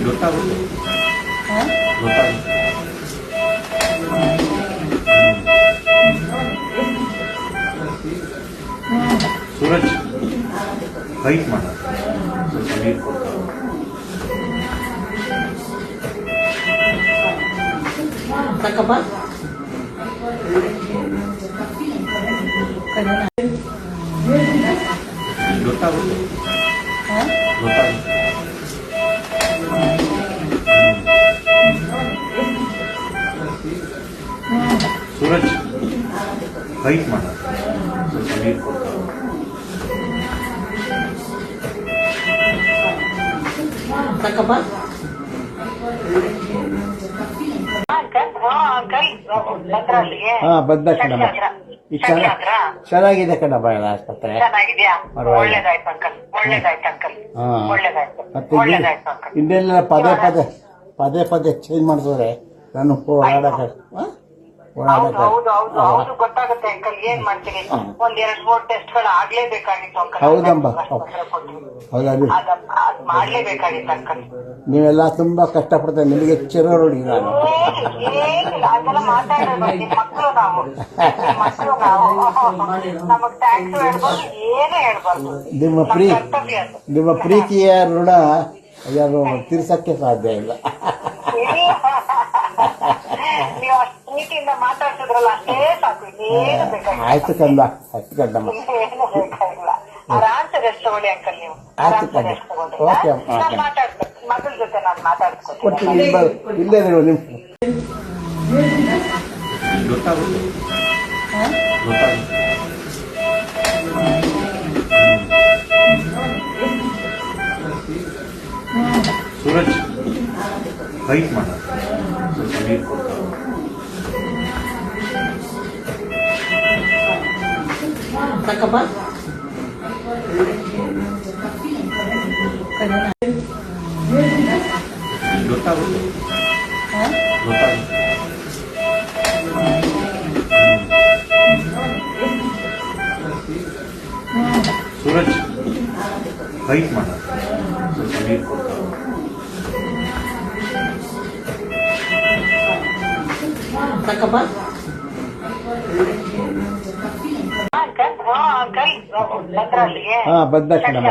ಗೊತ್ತಾಗುತ್ತೆ ಗೊತ್ತಾಗುತ್ತೆ. ಸೂರಜ್ ಫೈಟ್ ಮಾಡ ಸ್ವಲ್ಪ ನೀರು ಕೊಡ್ತಾರೆ. ಸಾಕಪ್ಪ ಗೊತ್ತಾಗುತ್ತೆ ಗೊತ್ತಾಗುತ್ತೆ. ಸೂರಜ್ ಫೈಟ್ ಮಾಡ ಸ್ವಲ್ಪ ನೀರು ಕೊಡ್ತಾರೆ. ಸಾಕಪ್ಪ ಹಾ ಬಂದ ಕಣಮ್ಮ. ಈಗ ಚೆನ್ನಾಗಿದೆ ಕಣಮ್ಮ ಆಸ್ಪತ್ರೆ. ಮತ್ತೆ ಇನ್ನೆಲ್ಲ ಪದೇ ಪದೇ ಪದೇ ಪದೇ ಚೇಂಜ್ ಮಾಡಿದ್ರೆ ನಾನು ಓಡಾಡಕ್ಕೆ ಗೊತ್ತಾಗುತ್ತೆ ಅಂಕಲ್. ಏನ್ ಮಾಡ್ತೀರಿ, ಒಂದೆರಡು 3 ಟೆಸ್ಟ್ಗಳು ಆಗ್ಲೇಬೇಕಾಗಿತ್ತು ಅಂಕಲ್. ಹೌದಮ್ಮ ಹೌದಾ ಮಾಡ್ಲೇಬೇಕಾಗಿತ್ತು ಅಂಕಲ್. ನೀವೆಲ್ಲ ತುಂಬಾ ಕಷ್ಟಪಡ್ತಾರೆ. ನಿಮಗೆ ಚಿರೋ ನೋಡಿ ನಾನು ಏನಿಲ್ಲ ಅದೆಲ್ಲ ಮಾತಾಡೋದು. ನಿಮ್ ಮಕ್ಕಳು ನಾವು ನಮಗ್ ಥ್ಯಾಂಕ್ಸ್ ಹೇಳ್ಬಾರ್ದು, ಏನೇ ಹೇಳ್ಬಾರ್ದು. ನಿಮ್ಮ ಪ್ರೀತಿಯ ಋಣ ಯಾರು ತೀರ್ಸಕ್ಕೆ ಸಾಧ್ಯ ಇಲ್ಲ. ನೀವು ಅಷ್ಟು ಪ್ರೀತಿಯಿಂದ ಮಾತಾಡ್ತಿದ್ರಲ್ಲ ಅಷ್ಟೇ ಸಾಕು. ಏನು ಬೇಕಾಗಿಲ್ಲ. ಆಯ್ತು ಕಂದ ಆಯ್ತು ಕಂದಮ್ಮ. ಏನು ಬೇಕಾಗಿಲ್ಲ. ಆರಾಮ್ಸೆ ರೆಸ್ಟ್ ತಗೊಳ್ಳಿ ಅಂಕಲ್. ನೀವು ಆರಾಮ್ಸೆ ರೆಸ್ಟ್ ತಗೊಳ್ಳಿ. ನಾನು ಮಾತಾಡ್ಬೇಕು ಮಗಳ ಜೊತೆ. ನಾನು ಮಾತಾಡ್ಸ್ಕೊತೀನಿ. ಇಲ್ಲೇ ನಿಮ್ ಗೊತ್ತಾಗುತ್ತೆ ಗೊತ್ತಾಗುತ್ತೆ. ಸೂರಜ್ ಫೈಟ್ ಮಾಡ ಸ್ವಲ್ಪ ನೀರು ಕೊಡ್ತಾರೆ. ಸಾಕಪ್ಪ ಗೊತ್ತಾಗುತ್ತೆ ಗೊತ್ತಾಗುತ್ತೆ. ಸೂರಜ್ ಫೈಟ್ ಮಾಡ ಸ್ವಲ್ಪ ನೀರು ಕೊಡ್ತಾರೆ. ಸಾಕಪ್ಪ ಹಾ ಬಂದ ಕಣಮ್ಮ.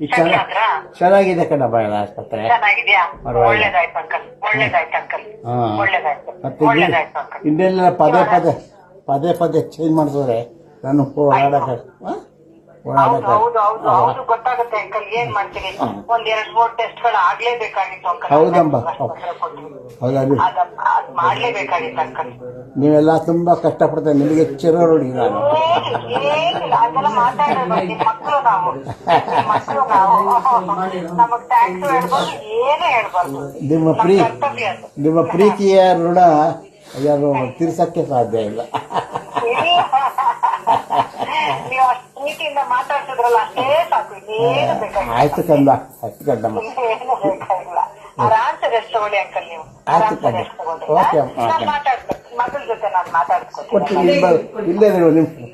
ಈಗ ಚೆನ್ನಾಗಿದೆ ಕಣಮ್ಮ ಆಸ್ಪತ್ರೆ. ಚೆನ್ನಾಗಿದ್ಯಾ? ಒಳ್ಳೇದಾಯ್ತು ಅಂಕಲ್. ಒಳ್ಳೇದಾಯ್ತು ಅಂಕಲ್. ಒಳ್ಳೇದಾಯ್ತು. ಮತ್ತೆ ಇನ್ನೆಲ್ಲ ಪದೇ ಪದೇ ಪದೇ ಪದೇ ಚೇಂಜ್ ಮಾಡಿದ್ರೆ ನಾನು ಓಡಾಡಕ್ಕೆ ಗೊತ್ತಾಗುತ್ತೆ ಅಂಕಲ್. ಏನ್ ಮಾಡ್ತೀರಿ, ಒಂದೆರಡು 3 ಟೆಸ್ಟ್ಗಳು ಆಗ್ಲೇಬೇಕಾಗಿತ್ತು ಅಂಕಲ್. ಹೌದಮ್ಮ ಹೌದಾ ಮಾಡ್ಲೇಬೇಕಾಗಿತ್ತು ಅಂಕಲ್. ನೀವೆಲ್ಲ ತುಂಬಾ ಕಷ್ಟಪಡ್ತಾರೆ. ನಿಮಗೆ ಚಿರೋ ನೋಡಿ ನಾನು ಏನಿಲ್ಲ ಅದೆಲ್ಲ ಮಾತಾಡೋದು. ನಿಮ್ ಮಕ್ಕಳು ನಾವು ನಮಗ್ ಥ್ಯಾಂಕ್ಸ್ ಹೇಳ್ಬಾರ್ದು, ಏನೇ ಹೇಳ್ಬಾರ್ದು. ನಿಮ್ಮ ಪ್ರೀತಿಯ ಋಣ ಯಾರು ತೀರ್ಸಕ್ಕೆ ಸಾಧ್ಯ ಇಲ್ಲ. ನೀವು ಅಷ್ಟು ಪ್ರೀತಿಯಿಂದ ಮಾತಾಡ್ತಿದ್ರಲ್ಲ ಅಷ್ಟೇ ಸಾಕು. ಏನು ಬೇಕಾಗಿಲ್ಲ. ಆಯ್ತು ಕಂದ ಆಯ್ತು ಕಂದಮ್ಮ. ಏನು ಬೇಕಾಗಿಲ್ಲ. ಆರಾಮ್ಸೆ ರೆಸ್ಟ್ ತಗೊಳ್ಳಿ ಅಂಕಲ್. ನೀವು ಆರಾಮ್ಸೆ ರೆಸ್ಟ್ ತಗೊಳ್ಳಿ. ನಾನು ಮಾತಾಡ್ಬೇಕು ಮಗಳ ಜೊತೆ. ನಾನು ಮಾತಾಡ್ಸ್ಕೊತೀನಿ. ಇಲ್ಲೇ ನಿಮ್